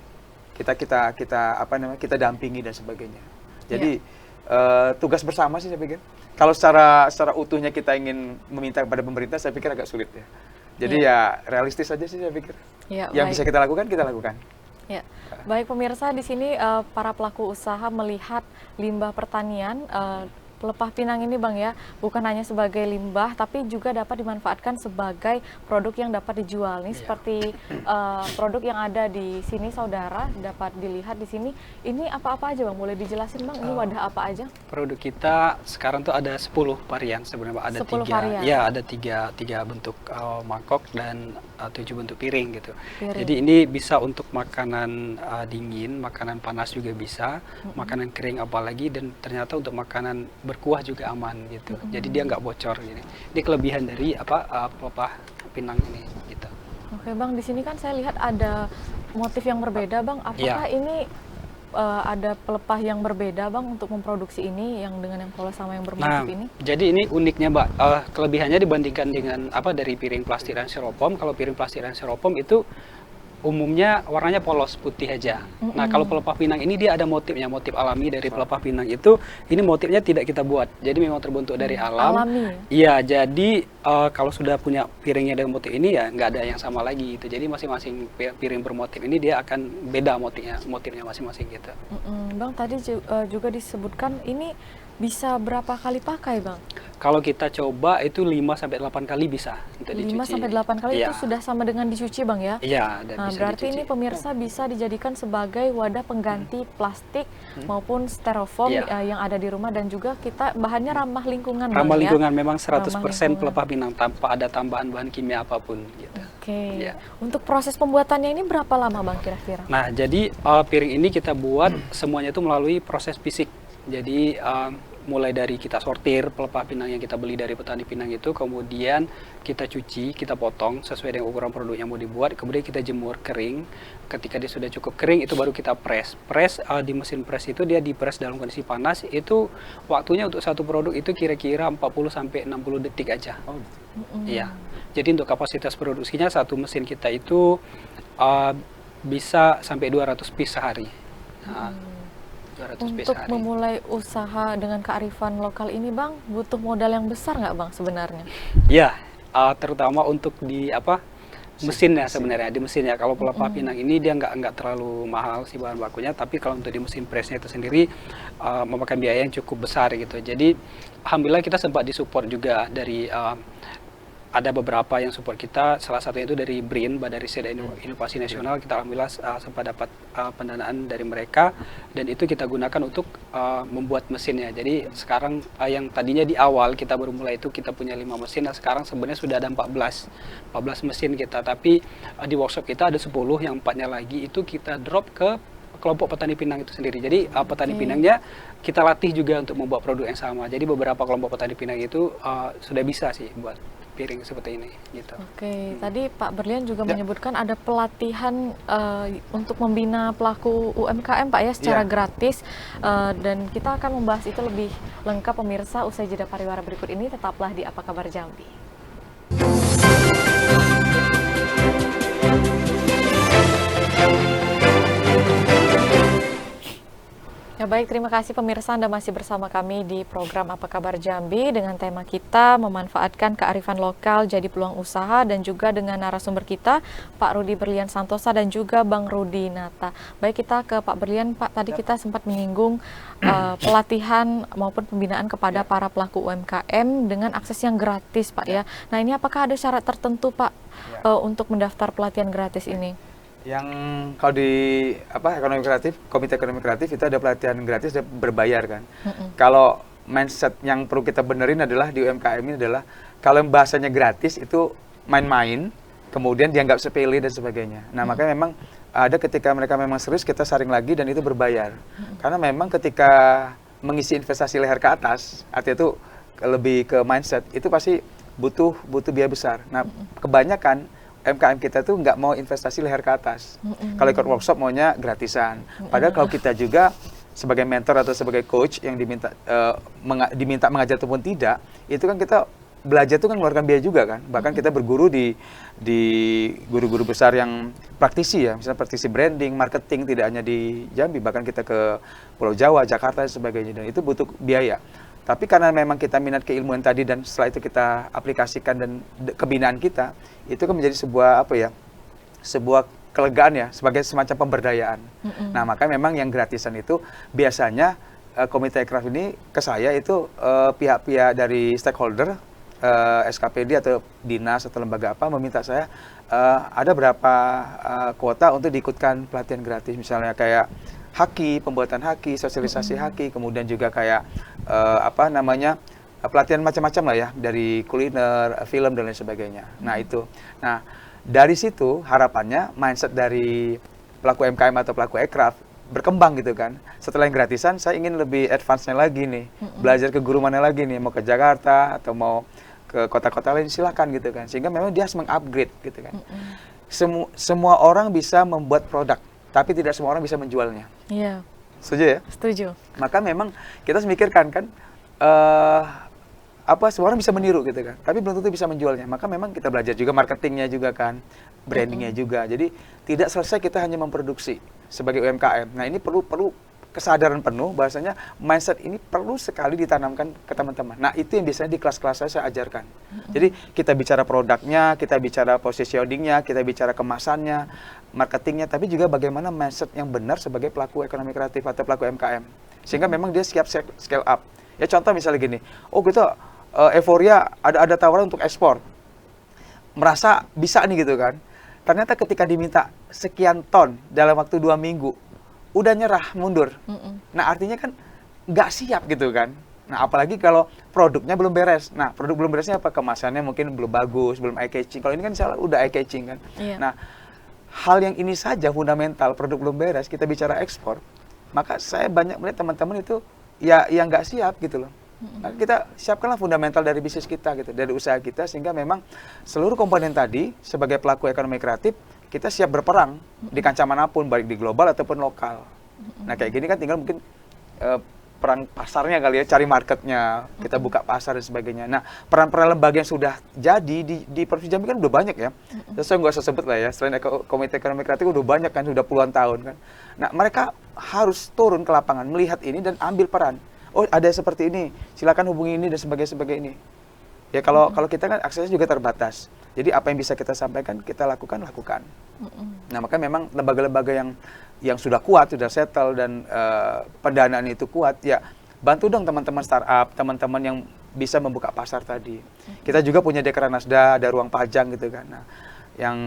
kita dampingi dan sebagainya. Jadi tugas bersama sih saya pikir. Kalau secara utuhnya kita ingin meminta kepada pemerintah, saya pikir agak sulit ya. Jadi ya realistis saja sih saya pikir. Yang bisa kita lakukan, kita lakukan. Ya, baik pemirsa, di sini para pelaku usaha melihat limbah pertanian pelepah pinang ini Bang ya, bukan hanya sebagai limbah tapi juga dapat dimanfaatkan sebagai produk yang dapat dijual. Ini seperti produk yang ada di sini saudara, dapat dilihat di sini. Ini apa-apa aja Bang? Boleh dijelasin Bang, ini wadah apa aja? Produk kita sekarang tuh ada 10 varian sebenarnya, ada 10 tiga. varian. Ya, ada tiga bentuk mangkok dan 7 bentuk piring gitu. Piring. Jadi ini bisa untuk makanan dingin, makanan panas juga bisa, makanan kering apalagi, dan ternyata untuk makanan berkuah juga aman gitu. Jadi dia nggak bocor gini. Ini kelebihan dari pelepah pinang ini gitu. Oke Bang, di sini kan saya lihat ada motif yang berbeda Bang. Apakah ini ada pelepah yang berbeda Bang untuk memproduksi ini yang dengan yang polos sama yang bermotif ini? Jadi ini uniknya Mbak, kelebihannya dibandingkan dengan dari piring plastik dan styrofoam. Kalau piring plastik dan styrofoam itu umumnya warnanya polos putih aja. Nah, kalau pelepah pinang ini dia ada motifnya, motif alami dari pelepah pinang itu. Ini motifnya tidak kita buat, jadi memang terbentuk dari alam. Alami. Iya, jadi kalau sudah punya piringnya dengan motif ini ya nggak ada yang sama lagi gitu. Jadi masing-masing piring bermotif ini dia akan beda motifnya masing-masing gitu. Bang, tadi juga disebutkan ini bisa berapa kali pakai Bang? Kalau kita coba itu 5-8 kali bisa untuk dicuci. 5-8 kali itu sudah sama dengan dicuci Bang ya? Iya, Nah, bisa berarti dicuci. ini pemirsa bisa dijadikan sebagai wadah pengganti plastik maupun styrofoam yang ada di rumah, dan juga kita bahannya ramah lingkungan Bang, ramah ya? lingkungan, memang 100% Ramah lingkungan. pelepah pinang tanpa ada tambahan bahan kimia apapun gitu. Oke. Ya. Untuk proses pembuatannya ini berapa lama Bang kira-kira? Nah, jadi piring ini kita buat semuanya itu melalui proses fisik. Jadi mulai dari kita sortir pelepah pinang yang kita beli dari petani pinang itu, kemudian kita cuci, kita potong sesuai dengan ukuran produk yang mau dibuat, kemudian kita jemur kering. Ketika dia sudah cukup kering, itu baru kita press. Di mesin press itu dia dipres dalam kondisi panas. Itu waktunya untuk satu produk itu kira-kira 40-60 detik aja. Iya. Jadi untuk kapasitas produksinya satu mesin kita itu bisa sampai 200 piece sehari. 200 piece Untuk sehari. memulai usaha dengan kearifan lokal ini Bang, butuh modal yang besar nggak Bang sebenarnya? Ya, terutama untuk di mesinnya sebenarnya, di mesinnya. Kalau pelepah pinang ini dia nggak terlalu mahal sih bahan bakunya, tapi kalau untuk di mesin pressnya itu sendiri memakan biaya yang cukup besar gitu. Jadi alhamdulillah kita sempat disupport juga dari ada beberapa yang support kita, salah satunya itu dari BRIN, Badan Riset dan Inovasi Nasional. Kita alhamdulillah sempat dapat pendanaan dari mereka, dan itu kita gunakan untuk membuat mesinnya. Jadi sekarang yang tadinya di awal kita baru mulai itu kita punya 5 mesin, nah sekarang sebenarnya sudah ada 14 mesin kita, tapi di workshop kita ada 10, yang 4-nya lagi itu kita drop ke kelompok petani pinang itu sendiri. Jadi petani pinangnya kita latih juga untuk membuat produk yang sama. Jadi beberapa kelompok petani pinang itu sudah bisa sih buat piring seperti ini gitu. Oke, tadi Pak Berlian juga menyebutkan ada pelatihan untuk membina pelaku UMKM Pak ya secara gratis, dan kita akan membahas itu lebih lengkap pemirsa usai jeda pariwara berikut ini. Tetaplah di Apa Kabar Jambi. Ya baik, terima kasih pemirsa, Anda masih bersama kami di program Apa Kabar Jambi dengan tema kita memanfaatkan kearifan lokal jadi peluang usaha, dan juga dengan narasumber kita Pak Rudi Berlian Santosa dan juga Bang Rudi Nata. Baik, kita ke Pak Berlian. Pak, tadi kita sempat menyinggung pelatihan maupun pembinaan kepada para pelaku UMKM dengan akses yang gratis Pak ya. Nah, ini apakah ada syarat tertentu Pak untuk mendaftar pelatihan gratis ini? Yang kalau di ekonomi kreatif, Komite Ekonomi Kreatif itu ada pelatihan gratis dan berbayar kan. Kalau mindset yang perlu kita benerin adalah di UMKM ini adalah kalau bahasanya gratis itu main-main, kemudian dianggap sepele dan sebagainya. Nah, makanya memang ada ketika mereka memang serius kita saring lagi dan itu berbayar. Karena memang ketika mengisi investasi leher ke atas, artinya itu lebih ke mindset, itu pasti butuh biaya besar. Nah, kebanyakan UMKM kita tuh nggak mau investasi leher ke atas. Kalau ikut workshop maunya gratisan. Padahal kalau kita juga sebagai mentor atau sebagai coach yang diminta mengajar ataupun tidak, itu kan kita belajar tuh kan mengeluarkan biaya juga kan. Bahkan kita berguru di guru-guru besar yang praktisi ya, misalnya praktisi branding, marketing, tidak hanya di Jambi, bahkan kita ke Pulau Jawa, Jakarta dan sebagainya, dan itu butuh biaya. Tapi karena memang kita minat keilmuan tadi dan setelah itu kita aplikasikan dan kebinaan kita, itu kan menjadi sebuah kelegaan ya, sebagai semacam pemberdayaan. Nah, maka memang yang gratisan itu biasanya Komite Ekraf ini ke saya itu pihak-pihak dari stakeholder, SKPD atau dinas atau lembaga apa meminta saya ada berapa kuota untuk diikutkan pelatihan gratis, misalnya kayak haki, pembuatan haki, sosialisasi haki, kemudian juga kayak pelatihan macam-macam lah ya, dari kuliner, film dan lain sebagainya. Nah itu, Dari situ harapannya mindset dari pelaku UMKM atau pelaku aircraft berkembang gitu kan. Setelah yang gratisan, saya ingin lebih advance-nya lagi nih, belajar ke guru mana lagi nih, mau ke Jakarta atau mau ke kota-kota lain, silakan gitu kan. Sehingga memang dia harus mengupgrade gitu kan. Semua orang bisa membuat produk, tapi tidak semua orang bisa menjualnya. Iya. Setuju ya? Setuju. Maka memang kita harus mikirkan kan, semua orang bisa meniru gitu kan, tapi belum tentu bisa menjualnya. Maka memang kita belajar juga marketingnya juga kan, brandingnya juga. Jadi tidak selesai kita hanya memproduksi sebagai UMKM. Nah ini perlu kesadaran penuh bahwasanya mindset ini perlu sekali ditanamkan ke teman-teman. Nah itu yang biasanya di kelas-kelas saya ajarkan. Jadi kita bicara produknya, kita bicara positioningnya, kita bicara kemasannya, marketingnya, tapi juga bagaimana mindset yang benar sebagai pelaku ekonomi kreatif atau pelaku UMKM. Sehingga memang dia siap scale up. Ya contoh misalnya gini, oh kita euforia ada tawaran untuk ekspor, merasa bisa nih gitu kan. Ternyata ketika diminta sekian ton dalam waktu 2 minggu, udah nyerah, mundur. Nah artinya kan nggak siap gitu kan. Nah apalagi kalau produknya belum beres. Nah produk belum beresnya apa? Kemasannya mungkin belum bagus, belum eye catching. Kalau ini kan salah udah eye catching kan. Nah hal yang ini saja fundamental, produk belum beres, kita bicara ekspor, maka saya banyak melihat teman-teman itu ya yang nggak siap gitu loh. Nah, kita siapkanlah fundamental dari bisnis kita gitu, dari usaha kita, sehingga memang seluruh komponen tadi sebagai pelaku ekonomi kreatif kita siap berperang di kancah manapun, baik di global ataupun lokal. Nah kayak gini kan tinggal mungkin perang pasarnya kali ya, cari marketnya, kita buka pasar dan sebagainya. Nah peran-peran lembaga yang sudah jadi di Provinsi Jambi kan udah banyak ya. Saya nggak usah sebut lah ya, selain Komite Ekonomi Kreatif udah banyak kan, sudah puluhan tahun kan. Nah mereka harus turun ke lapangan, melihat ini dan ambil peran. Oh ada seperti ini, silakan hubungi ini dan sebagainya ini. Ya kalau kita kan aksesnya juga terbatas. Jadi apa yang bisa kita sampaikan, kita lakukan. Nah maka memang lembaga-lembaga yang sudah kuat, sudah settle dan pendanaan itu kuat, ya bantu dong teman-teman startup, teman-teman yang bisa membuka pasar tadi. Kita juga punya Dekranasda, ada ruang pajang gitu kan. Nah yang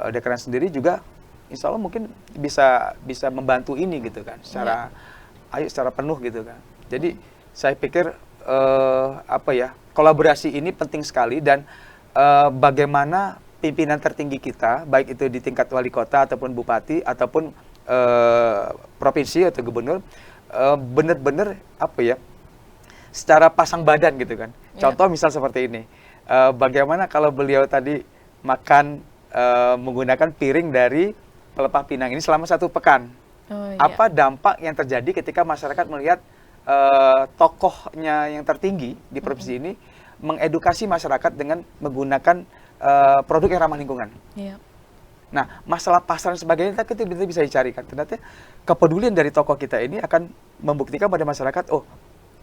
Dekran sendiri juga insya Allah mungkin bisa membantu ini gitu kan, secara penuh gitu kan. Jadi saya pikir kolaborasi ini penting sekali dan bagaimana pimpinan tertinggi kita, baik itu di tingkat wali kota ataupun bupati ataupun provinsi atau gubernur, benar-benar secara pasang badan gitu kan. Contoh misal seperti ini, bagaimana kalau beliau tadi makan menggunakan piring dari Pelepah Pinang ini selama 1 pekan. Apa dampak yang terjadi ketika masyarakat melihat tokohnya yang tertinggi di provinsi ini mengedukasi masyarakat dengan menggunakan produk yang ramah lingkungan. Nah, masalah pasar dan sebagainya kita bisa dicarikan. Ternyata kepedulian dari tokoh kita ini akan membuktikan pada masyarakat, oh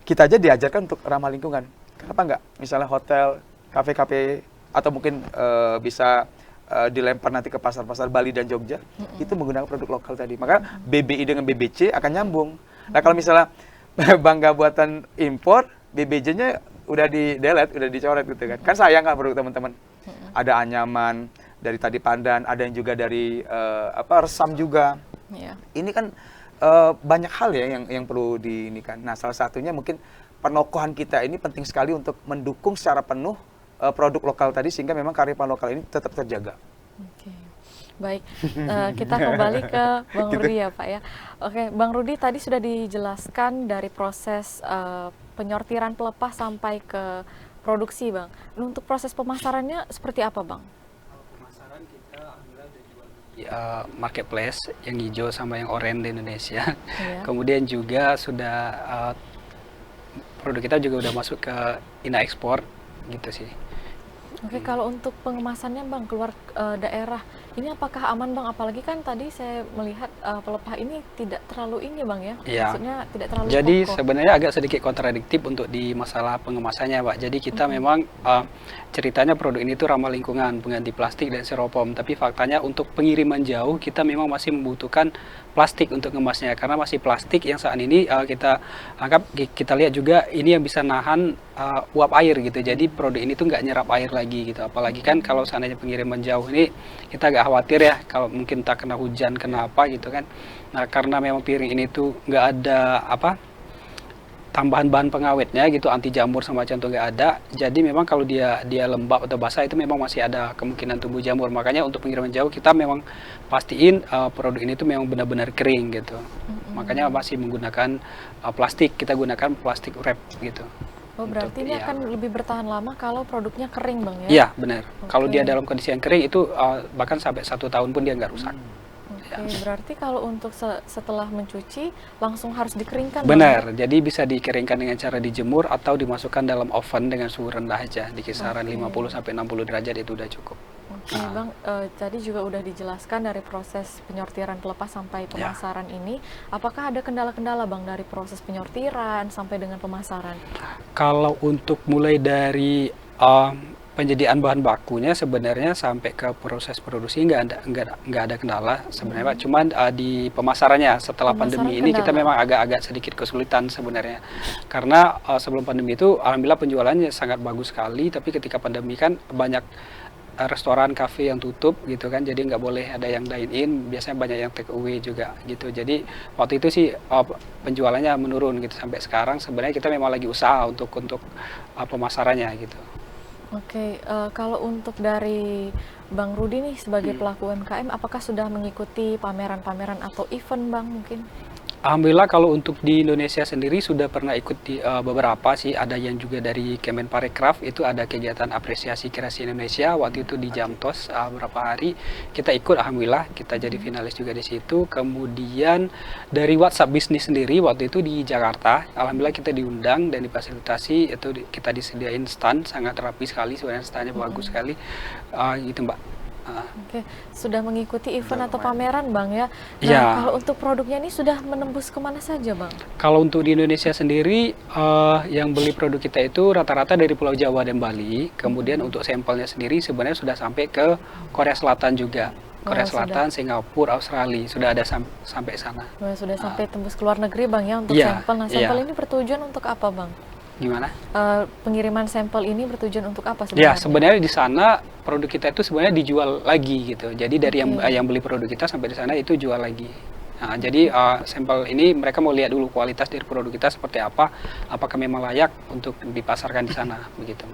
kita aja diajarkan untuk ramah lingkungan. Kenapa enggak? Misalnya hotel, kafe-kafe, atau mungkin bisa dilempar nanti ke pasar-pasar Bali dan Jogja, itu menggunakan produk lokal tadi. Maka BBI dengan BBC akan nyambung. Nah, kalau misalnya bangga buatan impor, BBJ-nya udah di-delete, udah dicoret gitu kan. Kan sayang kan produk teman-teman. Ada anyaman dari tadi pandan, ada yang juga dari resam juga. Ini kan banyak hal ya yang perlu diinikan. Nah, salah satunya mungkin penokohan kita ini penting sekali untuk mendukung secara penuh produk lokal tadi, sehingga memang kearifan lokal ini tetap terjaga. Baik, kita kembali ke Bang Rudi ya Pak ya. Oke, Bang Rudi tadi sudah dijelaskan dari proses penyortiran pelepah sampai ke produksi Bang. Untuk proses pemasarannya seperti apa Bang? Pemasaran kita alhamdulillah udah jual di marketplace yang hijau sama yang oranye di Indonesia. Kemudian juga sudah produk kita juga udah masuk ke Ina Export gitu sih. Oke, kalau untuk pengemasannya Bang keluar daerah, ini apakah aman Bang? Apalagi kan tadi saya melihat pelepah ini tidak terlalu ini Bang ya? Maksudnya tidak terlalu jadi kokoh. Sebenarnya agak sedikit kontradiktif untuk di masalah pengemasannya Pak. Jadi kita memang ceritanya produk ini tuh ramah lingkungan, pengganti plastik dan styrofoam. Tapi faktanya untuk pengiriman jauh kita memang masih membutuhkan plastik untuk ngemasnya. Karena masih plastik yang saat ini kita anggap, kita lihat juga ini yang bisa nahan uap air gitu. Jadi produk ini tuh nggak nyerap air lagi gitu. Apalagi kan kalau seandainya pengiriman jauh ini kita agak khawatir ya kalau mungkin tak kena hujan, kena apa gitu kan. Nah karena memang piring ini tuh nggak ada tambahan bahan pengawetnya gitu, anti jamur semacam itu nggak ada. Jadi memang kalau dia lembab atau basah itu memang masih ada kemungkinan tumbuh jamur. Makanya untuk pengiriman jauh kita memang pastiin produk ini tuh memang benar-benar kering gitu. Makanya masih menggunakan plastik, kita gunakan plastik wrap gitu. Oh, berarti ini akan lebih bertahan lama kalau produknya kering, Bang, ya? Iya, benar. Kalau dia dalam kondisi yang kering itu bahkan sampai 1 tahun pun dia nggak rusak. Oke, berarti kalau untuk setelah mencuci langsung harus dikeringkan, Benar, Bang? jadi bisa dikeringkan dengan cara dijemur atau dimasukkan dalam oven dengan suhu rendah aja, di kisaran 50-60 derajat itu udah cukup. Oke, Bang, tadi juga udah dijelaskan dari proses penyortiran pelepas sampai pemasaran ini. Apakah ada kendala-kendala, Bang, dari proses penyortiran sampai dengan pemasaran? Kalau untuk mulai dari penyediaan bahan bakunya sebenarnya sampai ke proses produksi nggak ada kendala sebenarnya, Pak. Cuman di pemasarannya setelah pandemi ini kita memang agak sedikit kesulitan sebenarnya. Karena sebelum pandemi itu alhamdulillah penjualannya sangat bagus sekali, tapi ketika pandemi kan banyak restoran, kafe yang tutup gitu kan, jadi nggak boleh ada yang dine in, biasanya banyak yang take away juga gitu. Jadi waktu itu sih penjualannya menurun gitu. Sampai sekarang sebenarnya kita memang lagi usaha untuk pemasarannya gitu. Oke, kalau untuk dari Bang Rudi nih sebagai pelaku UMKM, apakah sudah mengikuti pameran-pameran atau event, Bang, mungkin? Alhamdulillah kalau untuk di Indonesia sendiri sudah pernah ikut di beberapa sih, ada yang juga dari Kemenparekraf, itu ada kegiatan apresiasi kreasi Indonesia, waktu itu di Jamtos beberapa hari kita ikut, alhamdulillah kita jadi finalis juga di situ. Kemudian dari WhatsApp Bisnis sendiri waktu itu di Jakarta, alhamdulillah kita diundang dan difasilitasi, itu kita disediain stand sangat rapi sekali, sebenarnya standnya bagus sekali gitu, Mbak. Oke, sudah mengikuti event atau pameran, Bang, ya? Nah, Ya. kalau untuk produknya ini sudah menembus kemana saja, Bang? Kalau untuk di Indonesia sendiri, yang beli produk kita itu rata-rata dari Pulau Jawa dan Bali. Kemudian untuk sampelnya sendiri sebenarnya sudah sampai ke Korea Selatan juga. Korea Selatan, Singapura, Australia, sudah ada sampai sana. Sudah sampai tembus ke luar negeri, Bang, ya, untuk Iya, sampel. Nah, sampel iya. ini bertujuan untuk apa, Bang? Gimana? Pengiriman sampel ini bertujuan untuk apa Ya, sebenarnya? sebenarnya di sana produk kita itu sebenarnya dijual lagi gitu. Jadi dari yang beli produk kita sampai di sana itu jual lagi. Nah, jadi sampel ini mereka mau lihat dulu kualitas dari produk kita seperti apa, apakah memang layak untuk dipasarkan di sana, begitu.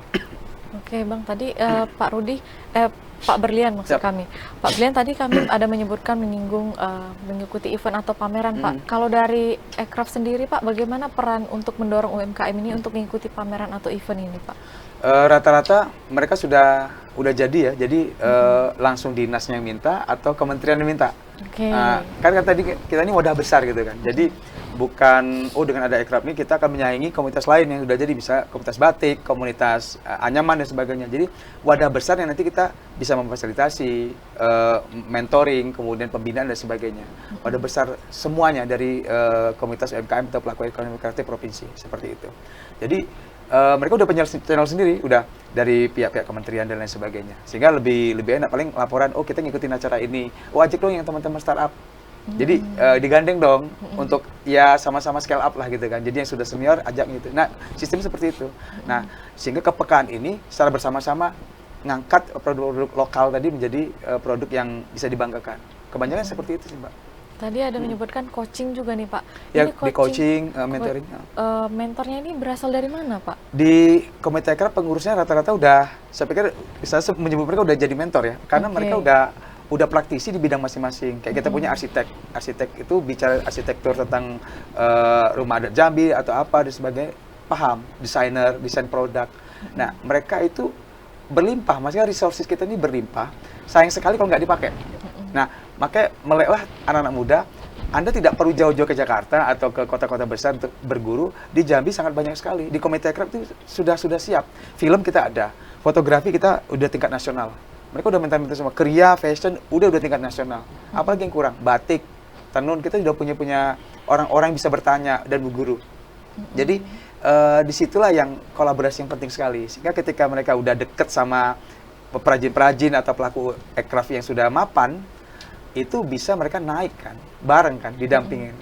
Oke, Bang, tadi Pak Berlian maksud kami. Pak Berlian tadi kami ada menyebutkan menyinggung mengikuti event atau pameran, Pak. Kalau dari Ekraf sendiri, Pak, bagaimana peran untuk mendorong UMKM ini untuk mengikuti pameran atau event ini, Pak? Rata-rata mereka sudah jadi ya, jadi langsung dinasnya yang minta atau kementerian yang minta. Oke. Kan tadi kita ini wadah besar gitu kan, jadi bukan dengan ada Ekraf ini kita akan menyaingi komunitas lain yang sudah jadi, bisa komunitas batik, komunitas anyaman dan sebagainya. Jadi wadah besar yang nanti kita bisa memfasilitasi mentoring, kemudian pembinaan dan sebagainya. Wadah besar semuanya dari komunitas UMKM atau pelaku ekonomi kreatif provinsi seperti itu. Jadi mereka udah punya channel sendiri, udah dari pihak-pihak kementerian dan lain sebagainya. Sehingga lebih enak, paling laporan, kita ngikutin acara ini, ajak dong yang teman-teman startup. Jadi digandeng dong untuk ya sama-sama scale up lah gitu kan. Jadi yang sudah senior ajak gitu. Nah, sistem seperti itu. Nah, sehingga kepekaan ini secara bersama-sama ngangkat produk lokal tadi menjadi produk yang bisa dibanggakan. Kebanyakan seperti itu sih, Mbak. Tadi ada menyebutkan coaching juga nih, Pak. Ya, Ini di coaching, mentoring. Mentornya ini berasal dari mana, Pak? Di Kemenparekraf pengurusnya rata-rata udah, saya pikir saya menyebut mereka udah jadi mentor ya, karena mereka udah praktisi di bidang masing-masing. Kayak kita punya arsitek itu bicara arsitektur tentang rumah adat Jambi atau apa dan sebagainya, paham, desain produk. Nah, mereka itu berlimpah, maksudnya resources kita ini berlimpah, sayang sekali kalau nggak dipakai. Nah, makanya meleklah anak-anak muda, Anda tidak perlu jauh-jauh ke Jakarta atau ke kota-kota besar untuk berguru. Di Jambi sangat banyak sekali. Di Kemenparekraf itu sudah siap. Film kita ada, fotografi kita udah tingkat nasional. Mereka udah minta semua, kriya, fashion, udah tingkat nasional. Apalagi yang kurang? Batik, tenun, kita sudah punya orang-orang yang bisa bertanya dan berguru. Jadi disitulah yang kolaborasi yang penting sekali. Sehingga ketika mereka udah deket sama perajin-perajin atau pelaku ekraf yang sudah mapan, itu bisa mereka naik kan, bareng kan, didampingin.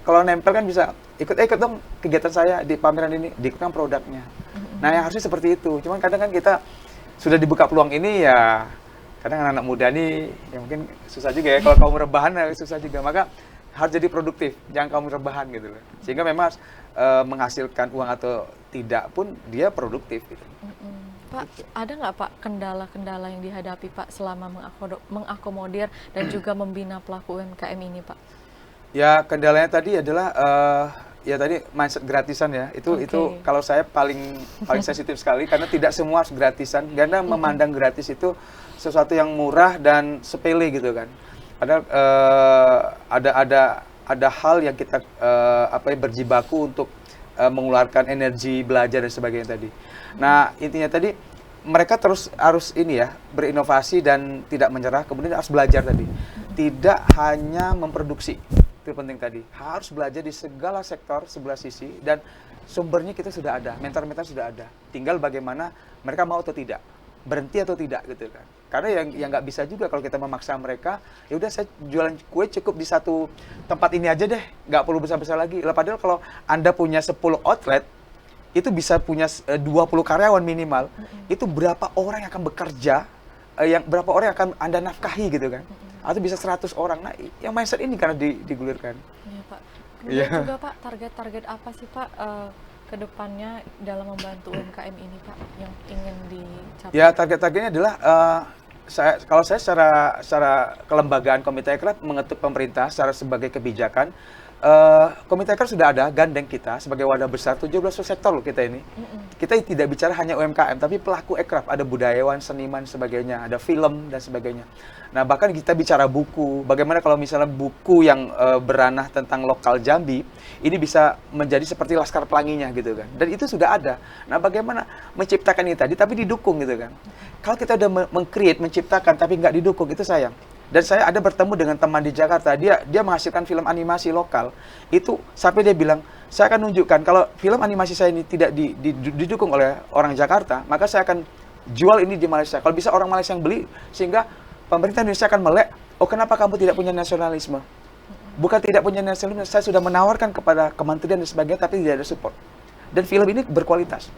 Kalau nempel kan bisa ikut dong kegiatan saya di pameran ini, diikutkan produknya. Nah, yang harusnya seperti itu. Cuman kadang kan kita sudah dibuka peluang ini ya, kadang anak-anak muda nih ya mungkin susah juga ya, kalau kaum rebahan ya susah juga. Maka harus jadi produktif, jangan kamu rebahan gitu loh. Sehingga memang harus, menghasilkan uang atau tidak pun dia produktif gitu. Pak, ada nggak Pak kendala-kendala yang dihadapi Pak selama mengakomodir dan juga membina pelaku UMKM ini Pak? Ya kendalanya tadi adalah ya tadi mindset gratisan ya. Itu kalau saya paling sensitif sekali karena tidak semua harus gratisan. Karena memandang gratis itu sesuatu yang murah dan sepele gitu kan. Padahal ada hal yang kita berjibaku untuk mengeluarkan energi belajar dan sebagainya tadi. Nah, intinya tadi mereka terus harus berinovasi dan tidak menyerah, kemudian harus belajar tadi. Tidak hanya memproduksi. Itu penting tadi. Harus belajar di segala sektor sebelah sisi dan sumbernya kita sudah ada, mentor-mentor sudah ada. Tinggal bagaimana mereka mau atau tidak, berhenti atau tidak gitu kan. Karena yang nggak bisa juga kalau kita memaksa mereka, ya udah saya jualan kue cukup di satu tempat ini aja deh, nggak perlu besar-besar lagi. Padahal kalau Anda punya 10 outlet, itu bisa punya 20 karyawan minimal, itu berapa orang yang akan bekerja, berapa orang yang akan Anda nafkahi gitu kan. Atau bisa 100 orang. Nah, yang mindset ini karena digulirkan. Iya Pak. Kemudian juga Pak, target-target apa sih Pak ke depannya dalam membantu UMKM ini Pak yang ingin dicapai? Ya, target-targetnya adalah kalau saya secara kelembagaan Komite Ekraf mengetuk pemerintah secara sebagai kebijakan, Komite Ekraf sudah ada gandeng kita sebagai wadah besar 17 sektor loh kita ini. Kita tidak bicara hanya UMKM tapi pelaku Ekraf, ada budayawan, seniman sebagainya, ada film dan sebagainya. Nah, bahkan kita bicara buku, bagaimana kalau misalnya buku yang beranah tentang lokal Jambi ini bisa menjadi seperti Laskar Pelanginya gitu kan. Dan itu sudah ada. Nah, bagaimana menciptakan ini tadi tapi didukung gitu kan. Kalau kita udah meng-create, menciptakan tapi nggak didukung, itu sayang. Dan saya ada bertemu dengan teman di Jakarta, dia menghasilkan film animasi lokal. Itu sampai dia bilang, saya akan nunjukkan kalau film animasi saya ini tidak didukung oleh orang Jakarta, maka saya akan jual ini di Malaysia. Kalau bisa orang Malaysia yang beli, sehingga pemerintah Indonesia akan melek, oh kenapa kamu tidak punya nasionalisme? Bukan tidak punya nasionalisme, saya sudah menawarkan kepada kementerian dan sebagainya, tapi tidak ada support. Dan film ini berkualitas.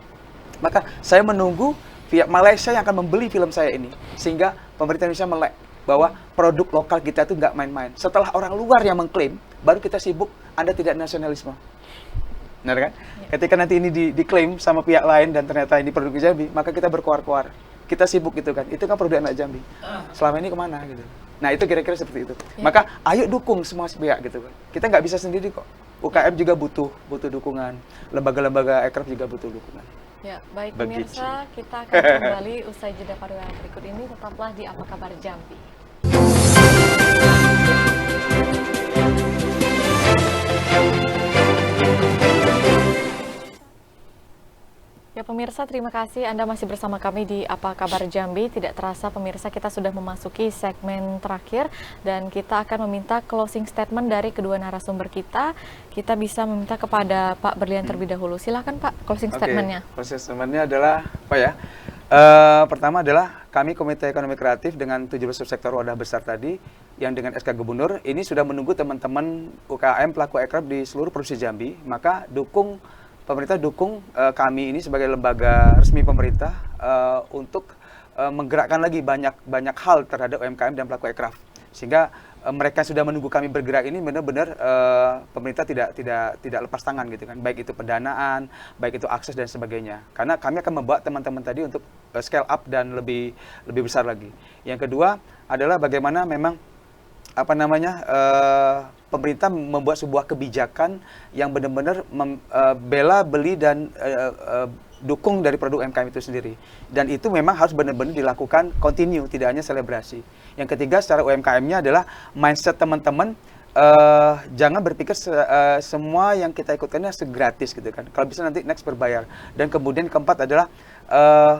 Maka saya menunggu pihak Malaysia yang akan membeli film saya ini, sehingga pemerintah Indonesia melek bahwa produk lokal kita itu nggak main-main. Setelah orang luar yang mengklaim, baru kita sibuk, Anda tidak nasionalisme. Benar kan? Ya. Ketika nanti ini diklaim sama pihak lain dan ternyata ini produk Jambi, maka kita berkuar-kuar. Kita sibuk gitu kan. Itu kan produk anak Jambi. Selama ini kemana gitu. Nah, itu kira-kira seperti itu. Ya. Maka ayo dukung semua pihak gitu kan. Kita nggak bisa sendiri kok. UKM juga butuh dukungan. Lembaga-lembaga Ekraf juga butuh dukungan. Ya, baik pemirsa, kita akan kembali usai jeda pariwara berikut ini. Tetaplah di Apa Kabar Jambi. Ya pemirsa, terima kasih Anda masih bersama kami di Apa Kabar Jambi. Tidak terasa pemirsa, kita sudah memasuki segmen terakhir dan kita akan meminta closing statement dari kedua narasumber kita. Kita bisa meminta kepada Pak Berlian terlebih dahulu. Silakan Pak, closing statementnya. Closing statementnya adalah apa ya? Pertama adalah kami Komite Ekonomi Kreatif dengan 17 subsektor wadah besar tadi yang dengan SK Gubernur ini sudah menunggu teman-teman UKM pelaku Ekraf di seluruh provinsi Jambi. Maka pemerintah dukung kami ini sebagai lembaga resmi pemerintah untuk menggerakkan lagi banyak hal terhadap UMKM dan pelaku Ekraf. Sehingga mereka sudah menunggu kami bergerak ini benar-benar pemerintah tidak lepas tangan gitu kan. Baik itu pendanaan, baik itu akses dan sebagainya. Karena kami akan membawa teman-teman tadi untuk scale up dan lebih besar lagi. Yang kedua adalah bagaimana memang pemerintah membuat sebuah kebijakan yang benar-benar bela beli dan dukung dari produk UMKM itu sendiri. Dan itu memang harus benar-benar dilakukan continue, tidak hanya selebrasi. Yang ketiga secara UMKM-nya adalah mindset teman-teman, jangan berpikir semua yang kita ikutkannya gratis gitu kan. Kalau bisa nanti next berbayar. Dan kemudian keempat adalah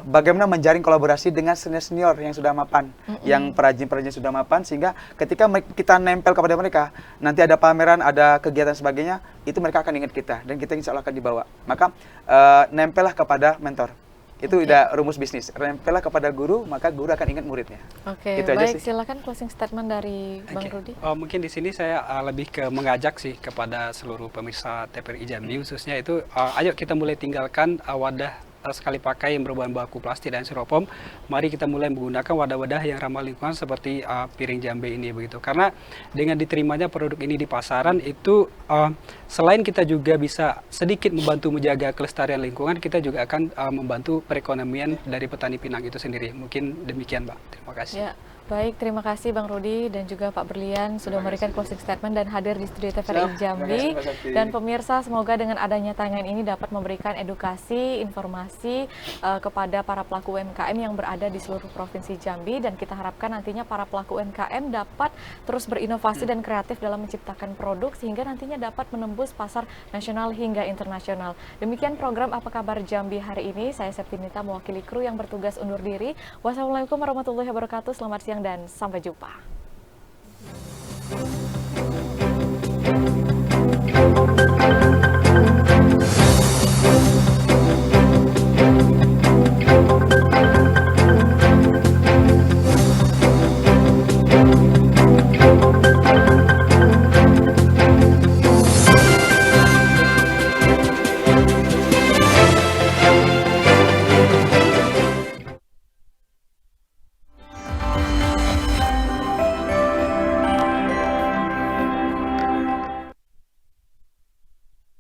bagaimana menjaring kolaborasi dengan senior-senior yang sudah mapan, yang perajin-perajin sudah mapan, sehingga ketika kita nempel kepada mereka, nanti ada pameran, ada kegiatan sebagainya, itu mereka akan ingat kita, dan kita insya Allah akan dibawa. Maka nempellah kepada mentor. Itu udah rumus bisnis. Nempellah kepada guru, maka guru akan ingat muridnya. Oke, baik. Silakan closing statement dari Bang Rudi. Mungkin di sini saya lebih ke mengajak sih kepada seluruh pemirsa TPRI Jambi khususnya itu, ayo kita mulai tinggalkan wadah sekali pakai yang berbahan baku plastik dan styrofoam, mari kita mulai menggunakan wadah-wadah yang ramah lingkungan seperti piring Jambe ini begitu. Karena dengan diterimanya produk ini di pasaran itu selain kita juga bisa sedikit membantu menjaga kelestarian lingkungan, kita juga akan membantu perekonomian dari petani pinang itu sendiri. Mungkin demikian, Mbak. Terima kasih. Ya. Baik, terima kasih Bang Rudi dan juga Pak Berlian sudah memberikan closing statement dan hadir di studio TVRI Jambi. Dan pemirsa, semoga dengan adanya tayangan ini dapat memberikan edukasi, informasi kepada para pelaku UMKM yang berada di seluruh provinsi Jambi, dan kita harapkan nantinya para pelaku UMKM dapat terus berinovasi dan kreatif dalam menciptakan produk sehingga nantinya dapat menembus pasar nasional hingga internasional. Demikian program Apa Kabar Jambi hari ini. Saya Septinita mewakili kru yang bertugas undur diri. Wassalamualaikum warahmatullahi wabarakatuh. Selamat siang dan sampai jumpa.